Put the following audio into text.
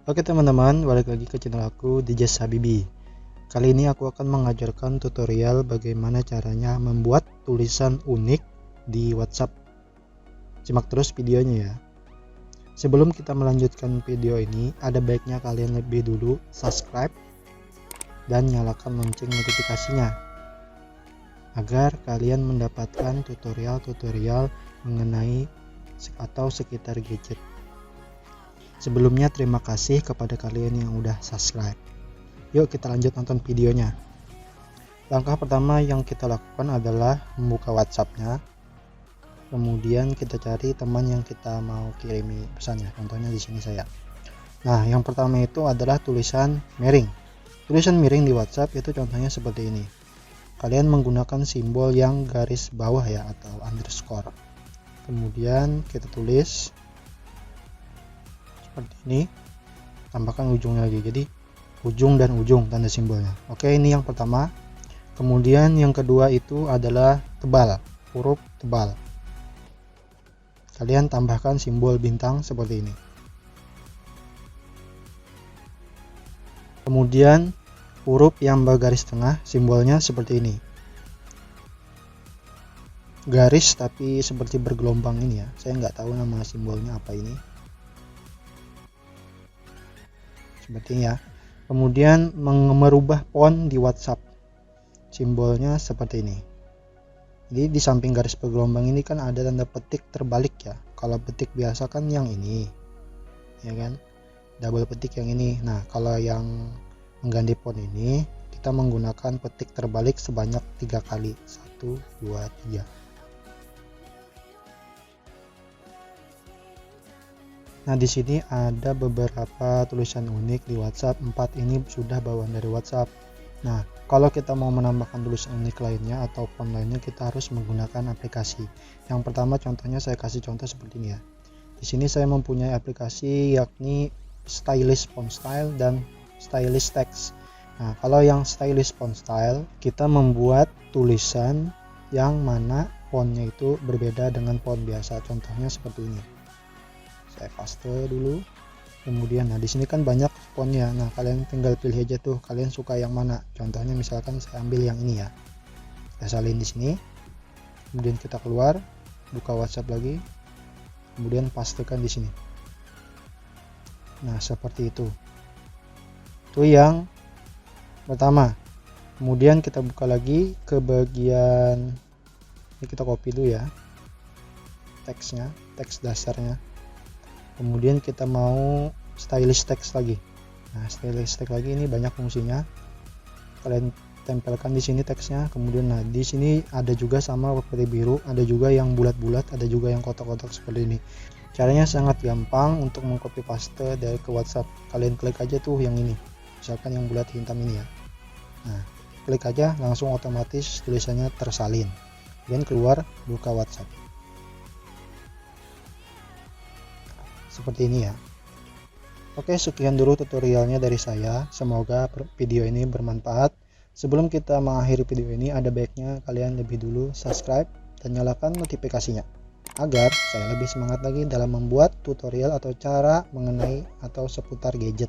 Oke teman-teman, balik lagi ke channel aku Dijas Habibi. Kali ini aku akan mengajarkan tutorial bagaimana caranya membuat tulisan unik di WhatsApp. Simak terus videonya ya. Sebelum kita melanjutkan video ini, ada baiknya kalian lebih dulu subscribe dan nyalakan lonceng notifikasinya agar kalian mendapatkan tutorial-tutorial mengenai atau sekitar gadget. Sebelumnya terima kasih kepada kalian yang udah subscribe. Yuk kita lanjut nonton videonya. Langkah pertama yang kita lakukan adalah membuka WhatsApp-nya. Kemudian kita cari teman yang kita mau kirimi pesannya. Contohnya di sini saya. Nah, yang pertama itu adalah tulisan miring. Tulisan miring di WhatsApp itu contohnya seperti ini. Kalian menggunakan simbol yang garis bawah ya atau underscore. Kemudian kita tulis seperti ini, tambahkan ujungnya lagi, jadi ujung dan ujung tanda simbolnya. Oke, ini yang pertama. Kemudian yang kedua itu adalah tebal, huruf tebal. Kalian tambahkan simbol bintang seperti ini. Kemudian huruf yang bergaris tengah, simbolnya seperti ini, garis tapi seperti bergelombang ini ya, saya nggak tahu nama simbolnya apa ini. Sepertinya. Kemudian merubah font di WhatsApp, simbolnya seperti ini. Jadi di samping garis bergelombang ini kan ada tanda petik terbalik ya. Kalau petik biasa kan yang ini, ya kan, double petik yang ini. Nah, kalau yang mengganti font ini kita menggunakan petik terbalik sebanyak 3 kali, 1, 2, 3. Nah, di sini ada beberapa tulisan unik di WhatsApp. 4 ini sudah bawaan dari WhatsApp. Nah, kalau kita mau menambahkan tulisan unik lainnya atau font lainnya, kita harus menggunakan aplikasi. Yang pertama contohnya saya kasih contoh seperti ini ya. Di sini saya mempunyai aplikasi yakni Stylish Font Style dan Stylish Text. Nah, kalau yang Stylish Font Style, kita membuat tulisan yang mana fontnya itu berbeda dengan font biasa. Contohnya seperti ini. Saya paste dulu. Kemudian nah di sini kan banyak fontnya. Nah, kalian tinggal pilih aja tuh kalian suka yang mana. Contohnya misalkan saya ambil yang ini ya. Kita salin di sini. Kemudian kita keluar, buka WhatsApp lagi. Kemudian pastekan di sini. Nah, seperti itu. Itu yang pertama. Kemudian kita buka lagi ke bagian ini, kita copy dulu ya. Teksnya, teks dasarnya. Kemudian kita mau stylish text lagi. Nah, stylish text lagi ini banyak fungsinya. Kalian tempelkan di sini teksnya. Kemudian nah di sini ada juga sama seperti biru, ada juga yang bulat-bulat, ada juga yang kotak-kotak seperti ini. Caranya sangat gampang untuk mengcopy paste dari ke WhatsApp. Kalian klik aja tuh yang ini. Misalkan yang bulat hitam ini ya. Nah, klik aja langsung otomatis tulisannya tersalin. Kemudian keluar, buka WhatsApp. Seperti ini ya. Oke, sekian dulu tutorialnya dari saya. Semoga video ini bermanfaat. Sebelum kita mengakhiri video ini, ada baiknya kalian lebih dulu subscribe dan nyalakan notifikasinya agar saya lebih semangat lagi dalam membuat tutorial atau cara mengenai atau seputar gadget.